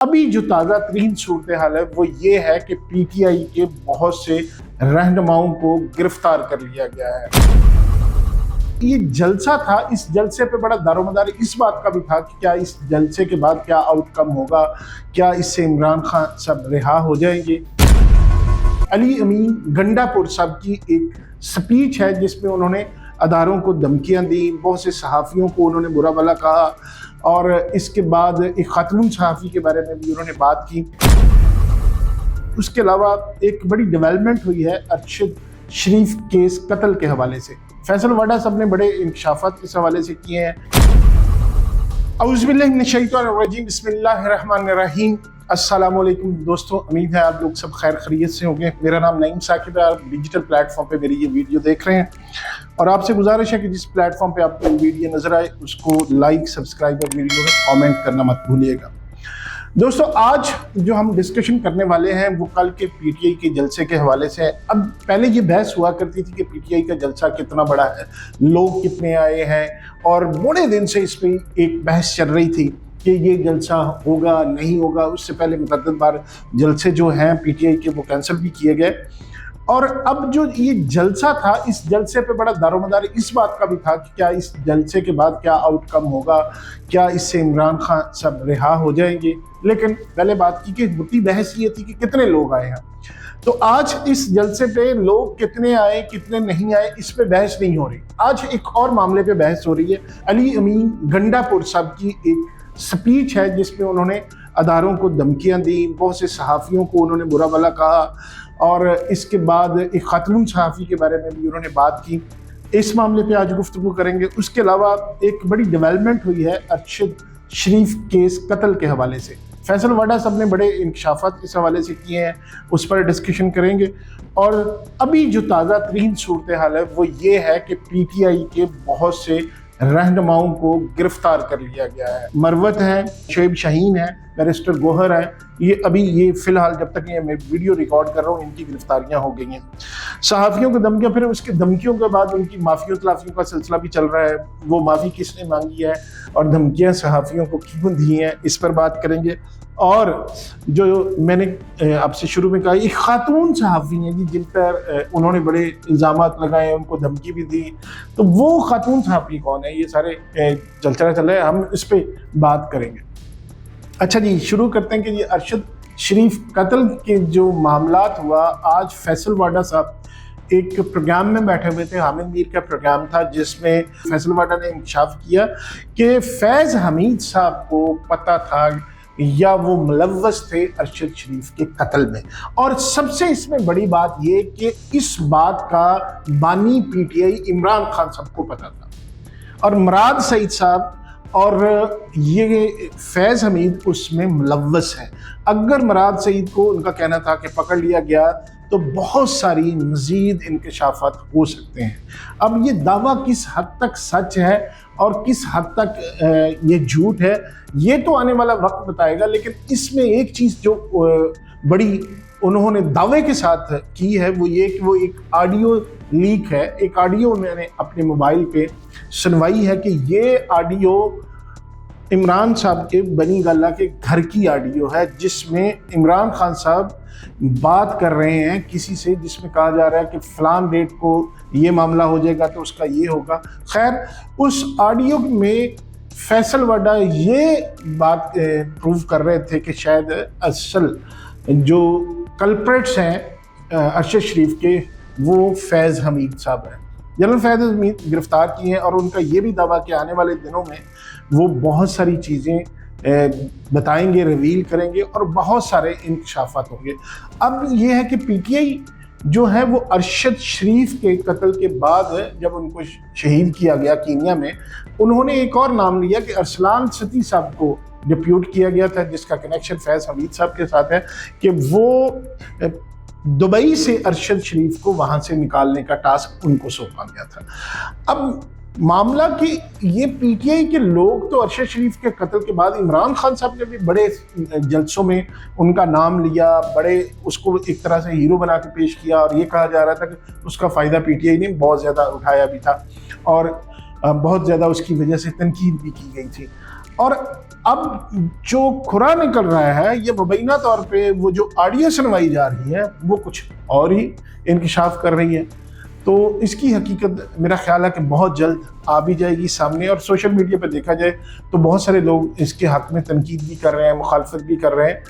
अभी जो ताज़ा तरीन सूरत हाल है वो ये है कि पीटीआई के बहुत से रहनुमाओं को गिरफ्तार कर लिया गया है। ये जलसा था, इस जलसे पे बड़ा दारोमदार इस बात का भी था कि क्या इस जलसे के बाद क्या आउटकम होगा, क्या इससे इमरान खान सब रिहा हो जाएंगे। अली अमीन गंडापुर साहब की एक स्पीच है जिसमें उन्होंने अदारों को धमकियां दी, बहुत से सहाफ़ियों को उन्होंने बुरा भला कहा और इसके बाद एक खातून सहाफ़ी के बारे में भी उन्होंने बात की। उसके अलावा एक बड़ी डेवलपमेंट हुई है अरशद शरीफ केस कत्ल के हवाले से। फैसल वाडा साहब ने बड़े इंकशाफात इस हवाले से किए हैं। औज़ुबिल्लाहि मिनश्शैतानिर्रजीम, बिस्मिल्लाहिर्रहमानिर्रहीम। अस्सलामुअलैकुम दोस्तों, उम्मीद है आप लोग सब खैर खैरियत से होंगे। मेरा नाम नईम साकिब है, आप डिजिटल प्लेटफॉर्म पे मेरी ये वीडियो देख रहे हैं और आपसे गुजारिश है कि जिस प्लेटफॉर्म पे आपको वीडियो नजर आए उसको लाइक, सब्सक्राइब और वीडियो में कमेंट करना मत भूलिएगा। दोस्तों, आज जो हम डिस्कशन करने वाले हैं वो कल के पीटीआई के जलसे के हवाले से है। अब पहले ये बहस हुआ करती थी कि पीटीआई का जलसा कितना बड़ा है, लोग कितने आए हैं, और बड़े दिन से इस पर एक बहस चल रही थी कि ये जलसा होगा नहीं होगा। उससे पहले मुतअद्दिद बार जलसे जो हैं पीटीआई के वो कैंसिल भी किए गए और अब जो ये जलसा था, इस जलसे पे बड़ा दारोमदार इस बात का भी था कि क्या इस जलसे के बाद क्या आउटकम होगा, क्या इससे इमरान खान सब रिहा हो जाएंगे। लेकिन पहले बात की कि मुद्दी बहस ये थी कि कितने लोग आए हैं। तो आज इस जलसे पे लोग कितने आए कितने नहीं आए इस पे बहस नहीं हो रही। आज एक और मामले पे बहस हो रही है। अली अमीन गंडापुर साहब की एक स्पीच है जिसमें उन्होंने अदारों को धमकियां दी, बहुत से सहाफ़ियों को उन्होंने बुरा भला कहा और इसके बाद एक खातून सहाफ़ी के बारे में भी उन्होंने बात की। इस मामले पे आज गुफ्तगू करेंगे। उसके अलावा एक बड़ी डेवलपमेंट हुई है अरशद शरीफ केस कत्ल के हवाले से। फैसल वाडा साहब ने बड़े इंकशाफात इस हवाले से किए हैं, उस पर डिस्कशन करेंगे। और अभी जो ताज़ा तरीन सूरत हाल है वो ये है कि पीटीआई के बहुत से रहनुमाओं को गिरफ्तार कर लिया गया है। मरवत है, शोएब शाहीन है, बैरिस्टर गोहर है। ये फिलहाल जब तक ये मैं वीडियो रिकॉर्ड कर रहा हूँ इनकी गिरफ्तारियां हो गई हैं। सहाफ़ियों को धमकियां, फिर उसके धमकियों के बाद उनकी माफ़ियों तलाफ़ियों का सिलसिला भी चल रहा है। वो माफ़ी किसने मांगी है और धमकियां सहाफ़ियों को क्यों दी हैं, इस पर बात करेंगे। और जो मैंने आपसे शुरू में कहा, एक खातून सहाफ़ी हैं जी जिन पर उन्होंने बड़े इल्ज़ामात लगाए, उनको धमकी भी दी, तो वो खातून सहाफ़ी कौन है, ये सारे चल रहा है, हम इस पर बात करेंगे। अच्छा जी, शुरू करते हैं कि ये अरशद शरीफ कत्ल के जो मामलात हुआ। आज फैसल वाडा साहब एक प्रोग्राम में बैठे हुए थे, हामिद मीर का प्रोग्राम था, जिसमें फैसल वाडा ने इंकशाफ किया कि फैज़ हमीद साहब को पता था या वो मुलव्वस थे अरशद शरीफ के कत्ल में। और सबसे इसमें बड़ी बात ये कि इस बात का बानी पीटीआई इमरान खान साहब को पता था और मुराद सईद साहब और ये फैज़ हमीद उसमें मुलव्वस है। अगर मुराद सईद को उनका कहना था कि पकड़ लिया गया तो बहुत सारी मज़ीद इंकशाफात हो सकते हैं। अब ये दावा किस हद तक सच है और किस हद तक ये झूठ है, ये तो आने वाला वक्त बताएगा। लेकिन इसमें एक चीज़ जो बड़ी उन्होंने दावे के साथ की है वो ये कि वो एक ऑडियो लीक है। एक ऑडियो मैंने अपने मोबाइल पे सुनवाई है कि ये ऑडियो इमरान साहब के बनी गल्ला के घर की ऑडियो है, जिसमें इमरान खान साहब बात कर रहे हैं किसी से, जिसमें कहा जा रहा है कि फलान डेट को ये मामला हो जाएगा तो उसका ये होगा। खैर, उस ऑडियो में फैसल वाडा ये बात प्रूव कर रहे थे कि शायद असल जो कल्प्रेट्स हैं अरशद शरीफ के वो फैज़ हमीद साहब हैं। जनरल फैज़ हमीद गिरफ्तार किए हैं और उनका ये भी दावा कि आने वाले दिनों में वो बहुत सारी चीज़ें बताएंगे, रिवील करेंगे और बहुत सारे इंकशाफात होंगे। अब ये है कि पीटीआई जो है वो अरशद शरीफ के कत्ल के बाद जब उनको शहीद किया गया कीनिया में, उन्होंने एक और नाम लिया कि अरसलान सती साहब को डिप्यूट किया गया था, जिसका कनेक्शन फैज़ हमीद साहब के साथ है, कि वो दुबई से अरशद शरीफ को वहाँ से निकालने का टास्क उनको सौंपा गया था। अब मामला कि ये पीटीआई के लोग तो अरशद शरीफ के कत्ल के बाद इमरान खान साहब ने भी बड़े जलसों में उनका नाम लिया, बड़े उसको एक तरह से हीरो बना के पेश किया और ये कहा जा रहा था कि उसका फ़ायदा पीटीआई ने बहुत ज़्यादा उठाया भी था और बहुत ज़्यादा उसकी वजह से तनकीद भी की गई थी। और اب جو کھرا نکل رہا ہے یہ مبینہ طور پہ وہ جو آڈیو سنوائی جا رہی ہے وہ کچھ اور ہی انکشاف کر رہی ہے. تو اس کی حقیقت میرا خیال ہے کہ بہت جلد آ بھی جائے گی سامنے, اور سوشل میڈیا پہ دیکھا جائے تو بہت سارے لوگ اس کے حق میں تنقید بھی کر رہے ہیں, مخالفت بھی کر رہے ہیں.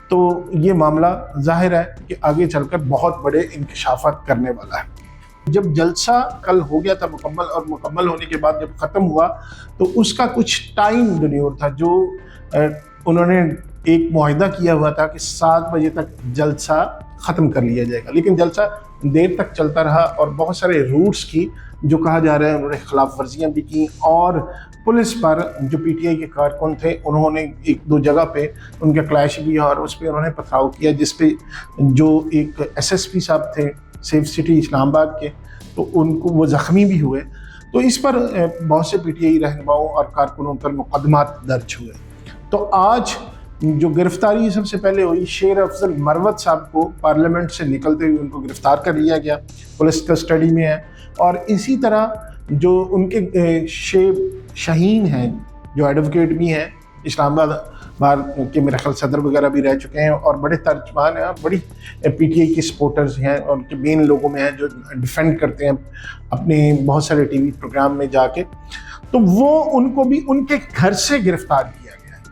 تو یہ معاملہ ظاہر ہے کہ آگے چل کر بہت بڑے انکشافات کرنے والا ہے. جب جلسہ کل ہو گیا تھا مکمل, اور مکمل ہونے کے بعد جب ختم ہوا تو اس کا کچھ ٹائم ڈیلیور تھا جو انہوں نے ایک معاہدہ کیا ہوا تھا کہ 7 بجے تک جلسہ ختم کر لیا جائے گا, لیکن جلسہ دیر تک چلتا رہا اور بہت سارے روٹس کی جو کہا جا رہا ہے انہوں نے خلاف ورزیاں بھی کی, اور پولیس پر جو پی ٹی آئی کے کارکن تھے انہوں نے 1-2 جگہ پہ ان کا کلیش بھی اور اس پہ انہوں نے پتھراؤ کیا, جس پہ جو ایک ایس ایس پی صاحب تھے سیف سٹی اسلام آباد کے, تو ان کو وہ زخمی بھی ہوئے. تو اس پر بہت سے پی ٹی آئی رہنماؤں اور کارکنوں پر مقدمات درج ہوئے. تو آج جو گرفتاری سب سے پہلے ہوئی, شیر افضل مروت صاحب کو پارلیمنٹ سے نکلتے ہوئے ان کو گرفتار کر لیا گیا, پولیس کسٹڈی میں ہے. اور اسی طرح جو ان کے شیب شاہین ہیں جو ایڈوکیٹ بھی ہیں, اسلام آباد بار کے میرے خیال صدر وغیرہ بھی رہ چکے ہیں اور بڑے ترجمان ہیں, بڑی پی ٹی آئی کے سپورٹرز ہیں اور ان کے مین لوگوں میں ہیں جو ڈیفینڈ کرتے ہیں اپنے بہت سارے ٹی وی پروگرام میں جا کے. تو وہ ان کو بھی ان کے گھر سے گرفتار کیا گیا ہے.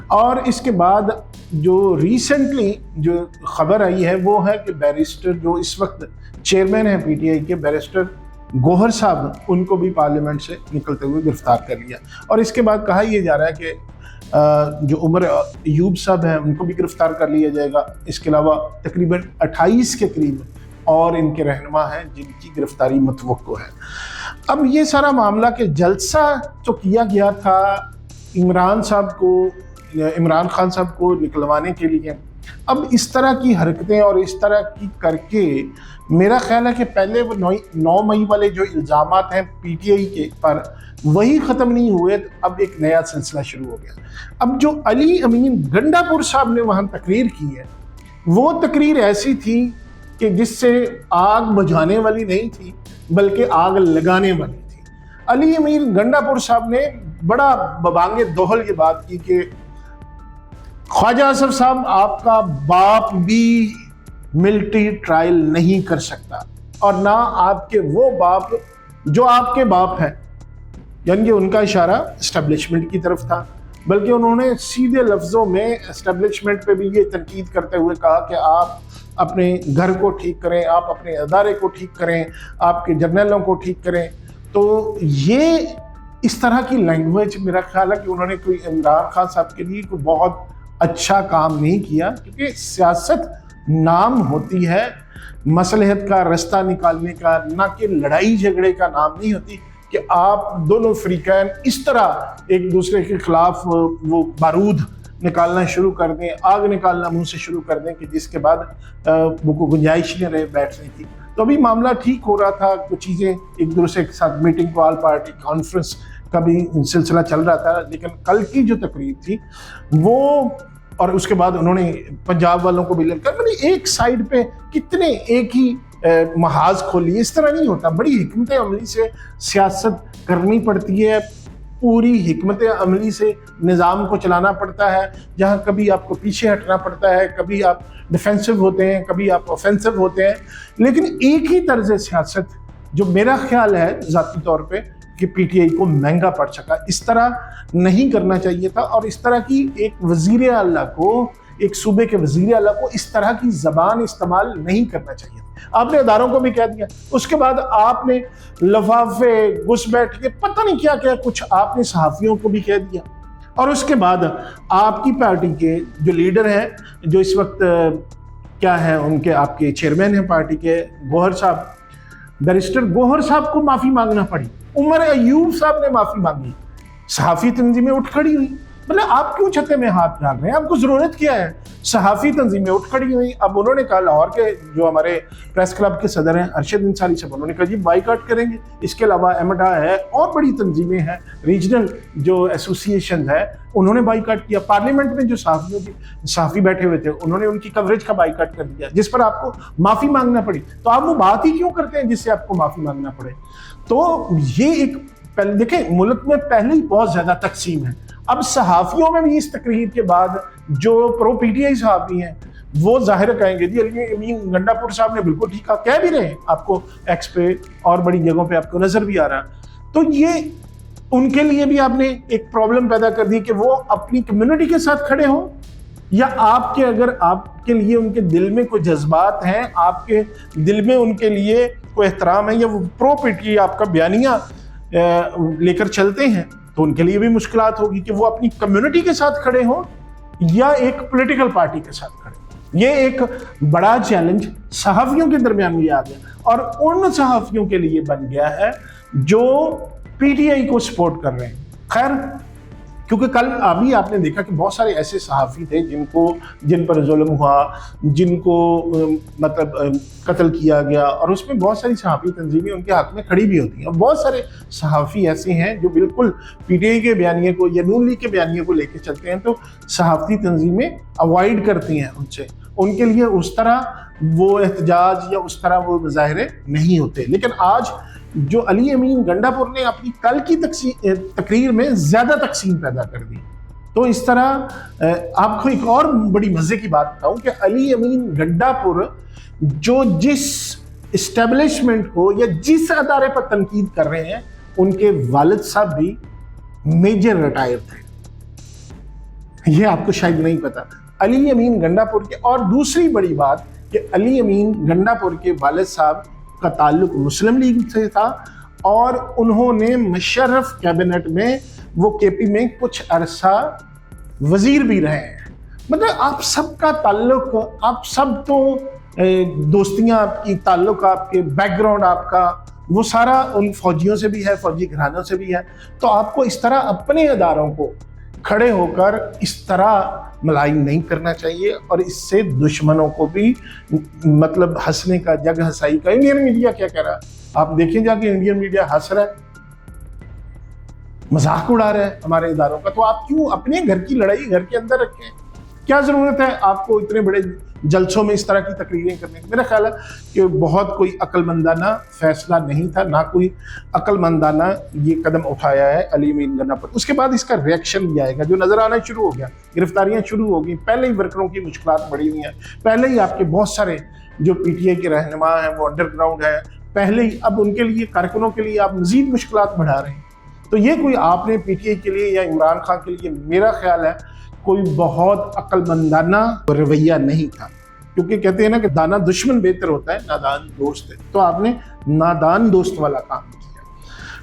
اور اس کے بعد جو ریسنٹلی جو خبر آئی ہے وہ ہے کہ بیرسٹر جو اس وقت چیئرمین ہیں پی ٹی آئی کے, بیرسٹر گوہر صاحب, ان کو بھی پارلیمنٹ سے نکلتے ہوئے گرفتار کر لیا. اور اس کے بعد کہا یہ جا رہا ہے کہ جو عمر ایوب صاحب ہیں ان کو بھی گرفتار کر لیا جائے گا. اس کے علاوہ تقریباً 28 کے قریب اور ان کے رہنما ہیں جن کی گرفتاری متوقع ہے. اب یہ سارا معاملہ کہ جلسہ تو کیا گیا تھا عمران خان صاحب کو نکلوانے کے لیے, اب اس طرح کی حرکتیں اور اس طرح کی کر کے میرا خیال ہے کہ پہلے وہ 9 مئی والے جو الزامات ہیں پی ٹی آئی کے پر وہی ختم نہیں ہوئے, اب ایک نیا سلسلہ شروع ہو گیا. اب جو علی امین گنڈا پور صاحب نے وہاں تقریر کی ہے وہ تقریر ایسی تھی کہ جس سے آگ بجھانے والی نہیں تھی بلکہ آگ لگانے والی تھی. علی امین گنڈا پور صاحب نے بڑا ببانگ دوہل یہ بات کی کہ خواجہ آصف صاحب آپ کا باپ بھی ملٹری ٹرائل نہیں کر سکتا, اور نہ آپ کے وہ باپ جو آپ کے باپ ہیں, یعنی کہ ان کا اشارہ اسٹیبلشمنٹ کی طرف تھا. بلکہ انہوں نے سیدھے لفظوں میں اسٹیبلشمنٹ پہ بھی یہ تنقید کرتے ہوئے کہا کہ آپ اپنے گھر کو ٹھیک کریں, آپ اپنے ادارے کو ٹھیک کریں, آپ کے جرنیلوں کو ٹھیک کریں. تو یہ اس طرح کی لینگویج میرا خیال ہے کہ انہوں نے کوئی عمران خان صاحب کے لیے کوئی بہت اچھا کام نہیں کیا, کیونکہ سیاست نام ہوتی ہے مصلحت کا, رستہ نکالنے کا, نہ کہ لڑائی جھگڑے کا نام نہیں ہوتی کہ آپ دونوں فریقین اس طرح ایک دوسرے کے خلاف وہ بارود نکالنا شروع کر دیں, آگ نکالنا منہ سے شروع کر دیں کہ جس کے بعد وہ کو گنجائش نہیں رہے بیٹھنے کی. تو ابھی معاملہ ٹھیک ہو رہا تھا, کچھ چیزیں ایک دوسرے کے ساتھ میٹنگ کو, آل پارٹی کانفرنس کا بھی سلسلہ چل رہا تھا, لیکن کل کی جو تقریب تھی وہ, اور اس کے بعد انہوں نے پنجاب والوں کو بھی لے کر ایک سائیڈ پہ کتنے ایک ہی محاذ کھولی. اس طرح نہیں ہوتا, بڑی حکمت عملی سے سیاست کرنی پڑتی ہے, پوری حکمت عملی سے نظام کو چلانا پڑتا ہے, جہاں کبھی آپ کو پیچھے ہٹنا پڑتا ہے, کبھی آپ ڈیفینسو ہوتے ہیں, کبھی آپ اوفینسو ہوتے ہیں, لیکن ایک ہی طرز سیاست جو میرا خیال ہے ذاتی طور پہ کہ پی ٹی آئی کو مہنگا پڑ سکا. اس طرح نہیں کرنا چاہیے تھا, اور اس طرح کی ایک وزیر اعلیٰ کو, ایک صوبے کے وزیر اعلیٰ کو اس طرح کی زبان استعمال نہیں کرنا چاہیے. آپ نے اداروں کو بھی کہہ دیا, اس کے بعد آپ نے لفافے گھس بیٹھ کے پتہ نہیں کیا کیا کچھ آپ نے صحافیوں کو بھی کہہ دیا. اور اس کے بعد آپ کی پارٹی کے جو لیڈر ہیں, جو اس وقت کیا ہے ان کے آپ کے چیئرمین ہیں پارٹی کے, گوہر صاحب, بیرسٹر گوہر صاحب کو معافی مانگنا پڑی, عمر ایوب صاحب نے معافی مانگی, صحافی تنظیمیں اٹھ کھڑی ہوئی. مطلب آپ کیوں چھتے میں ہاتھ ڈال رہے ہیں, آپ کو ضرورت کیا ہے؟ صحافی تنظیمیں اٹھ کھڑی ہوئی. اب انہوں نے کہا, لاہور کے جو ہمارے پریس کلب کے صدر ہیں ارشد انصاری صاحب, انہوں نے کہا جی بائیکاٹ کریں گے. اس کے علاوہ ایمڈا ہے اور بڑی تنظیمیں ہیں, ریجنل جو ایسوسیشن ہے انہوں نے بائیکاٹ کیا. پارلیمنٹ میں جو صحافی بیٹھے ہوئے تھے انہوں نے ان کی کوریج کا بائیکاٹ کر دیا, جس پر آپ کو معافی مانگنا پڑی. تو آپ وہ بات ہی کیوں کرتے ہیں جس سے آپ کو معافی مانگنا پڑے؟ تو یہ ایک पहले देखें, मुल्क में पहले ही बहुत ज्यादा तकसीम है, अब सहाफियों में भी इस तकरीर के बाद जो प्रो पीटीआई सहाफी हैं वो जाहिर कहेंगे जी अली अमीन गंडापुर साहब ने बिल्कुल ठीक कहा, कह भी रहे हैं, आपको एक्स पे और बड़ी जगहों पे आपको नजर भी आ रहा है। तो ये उनके लिए भी आपने एक प्रॉब्लम पैदा कर दी कि वो अपनी कम्युनिटी के साथ खड़े हों, या आपके अगर आपके लिए उनके दिल में कोई जज्बात हैं, आपके दिल में उनके लिए कोई एहतराम है, या वो प्रो पीटीआई आपका बयानिया लेकर चलते हैं, तो उनके लिए भी मुश्किलात होगी कि वो अपनी कम्युनिटी के साथ खड़े हों या एक पॉलिटिकल पार्टी के साथ खड़े हों। ये एक बड़ा चैलेंज सहाफियों के दरमियान भी आ गया और उन सहाफियों के लिए बन गया है जो पीटीआई को सपोर्ट कर रहे हैं। खैर, क्योंकि कल अभी आपने देखा कि बहुत सारे ऐसे सहाफ़ी थे जिन पर जुल्म हुआ, जिनको मतलब कत्ल किया गया, और उसमें बहुत सारी सहाफ़ी तंजीमें उनके हक़ में खड़ी भी होती हैं। और बहुत सारे सहाफ़ी ऐसे हैं जो बिल्कुल पीटीआई के बयानिए को या नून लीग के बयानिए को लेकर चलते हैं, तो सहाफ़ती तंजीमें अवॉइड करती हैं उनसे, उनके लिए उस तरह वो एहतजाज या उस तरह वो मुजाहरे नहीं होते। लेकिन आज जो अली अमीन गंडापुर ने अपनी कल की तकरीर में ज़्यादा तकसीम पैदा कर दी। तो इस तरह आपको एक और बड़ी मज़े की बात बताऊं कि अली अमीन गंडापुर जो जिस इस्टेब्लिशमेंट को या जिस अदारे पर तनकीद कर रहे हैं, उनके वालिद साहब भी मेजर रिटायर थे। ये आपको शायद नहीं पता। अली अमीन गंडापुर के, और दूसरी बड़ी बात कि अली अमीन गंडापुर के वालिद साहब का ताल्लुक मुस्लिम लीग से था और उन्होंने मुशर्रफ कैबिनेट में वो केपी में कुछ अरसा वजीर भी रहे हैं। मतलब आप सबका ताल्लुक, आप सब तो दोस्तियां आपकी, ताल्लुक आपके, बैकग्राउंड आपका वो सारा उन फौजियों से भी है, फौजी घरानों से भी है। तो आपको इस तरह अपने अदारों को खड़े होकर इस तरह मलाई नहीं करना चाहिए, और इससे दुश्मनों को भी मतलब हंसने का, जग हंसाई का। इंडियन मीडिया क्या कह रहा है आप देखें जाके, इंडियन मीडिया हंस रहा है, मजाक उड़ा रहा है हमारे इदारों का। तो आप क्यों अपने घर की लड़ाई घर के अंदर रखें? क्या जरूरत है आपको इतने बड़े जलसों में इस तरह की तकरीरें करने की? मेरा ख्याल है कि बहुत कोई अक्लमंदाना फैसला नहीं था, ना कोई अक्लमंदाना ये कदम उठाया है अली अमीन गंडापुर। उसके बाद इसका रिएक्शन भी आएगा जो नजर आना शुरू हो गया, गिरफ्तारियां शुरू हो गई, पहले ही वर्करों की मुश्किलात बढ़ी हुई हैं, पहले ही आपके बहुत सारे जो पीटीआई के रहनुमा हैं वो अंडरग्राउंड है, पहले ही अब उनके लिए, कारकुनों के लिए आप मजीद मुश्किलात बढ़ा रहे हैं। तो ये कोई आपने पीटीआई के लिए या इमरान खान के लिए, मेरा ख्याल है कोई बहुत अक्लमंदाना रवैया नहीं था, क्योंकि कहते हैं ना कि दाना दुश्मन बेहतर होता है, नादान दोस्त है। तो आपने नादान दोस्त वाला काम किया।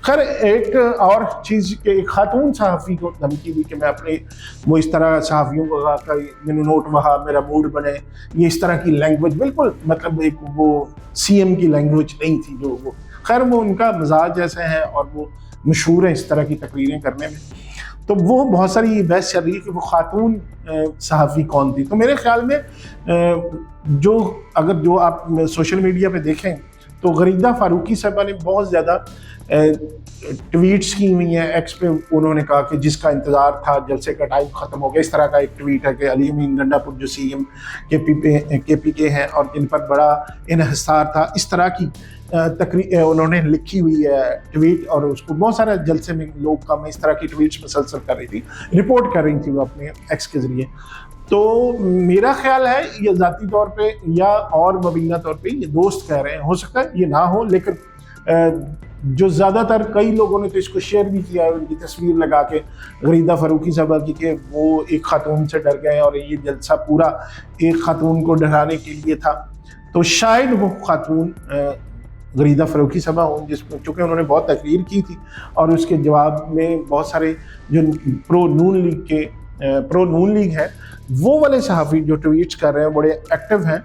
खैर, एक और चीज़ के एक खातून सहाफ़ी को धमकी दी कि मैं अपने वो इस तरह सहाफ़ियों को कहा कि मैंने नोट वहा मेरा मूड बने, ये इस तरह की लैंग्वेज बिल्कुल मतलब एक वो सीएम की लैंग्वेज नहीं थी जो वो। खैर, वो उनका मिजाज जैसे है और वो मशहूर है इस तरह की तकरीरें करने में। तो वो बहुत सारी बहस चल रही है कि वो खातून सहाफ़ी कौन थी। तो मेरे ख्याल में जो आप सोशल मीडिया पे देखें तो गरीदा फारूकी साहबा ने बहुत ज़्यादा ट्वीट्स की हुई हैं एक्स पे। उन्होंने कहा कि जिसका इंतज़ार था जलसे का टाइम ख़त्म हो गया, इस तरह का एक ट्वीट है कि अली अमीन गंडापुर जो सीएम केपी के हैं और जिन पर बड़ा इन्हिसार था, इस तरह की उन्होंने लिखी हुई है ट्वीट, और उसको बहुत सारे जलसे में लोग का मैं इस तरह की ट्वीट्स मुसलसल कर रही थी, रिपोर्ट कर रही थी वो अपने एक्स के ज़रिए। तो मेरा ख्याल है ये ज़ाती तौर पे या और मुबीना तौर पे ये दोस्त कह रहे हैं, हो सकता है ये ना हो, लेकिन जो ज़्यादातर कई लोगों ने तो इसको शेयर भी किया है, उनकी तस्वीर लगा के गरीदा फारूकी साहबा की कि वो एक खातून से डर गए और ये जलसा पूरा एक खातून को डराने के लिए था। तो शायद वो खातून गरीदा फारूकी साहबा हों, जिसको चूँकि उन्होंने बहुत तकरीर की थी और उसके जवाब में बहुत सारे जो प्रो नून लीग है वो वाले सहाफ़ी जो ट्वीट्स कर रहे हैं बड़े एक्टिव हैं,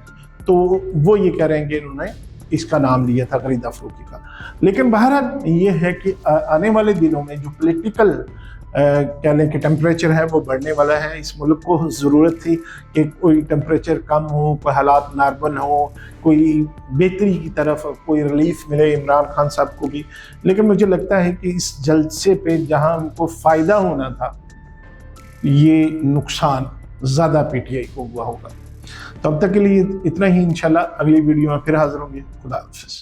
तो वो ये कह रहे हैं कि इन्होंने इसका नाम लिया था गरीदा फारूकी का। लेकिन बहरहाल ये है कि आने वाले दिनों में जो पॉलिटिकल कह लें कि टेम्परेचर है वो बढ़ने वाला है। इस मुल्क को ज़रूरत थी कि कोई टेम्परेचर कम हो, कोई हालात नॉर्मल हो, कोई बेहतरी की तरफ कोई रिलीफ मिले इमरान खान साहब को भी। लेकिन मुझे लगता है कि इस जलसे पे जहां उनको फ़ायदा होना था, ये नुकसान ज़्यादा पीटीआई को हुआ होगा। तो अब तक के लिए इतना ही। इंशाल्लाह अगली वीडियो में फिर हाज़िर होंगे। खुदा हाफ़िज़।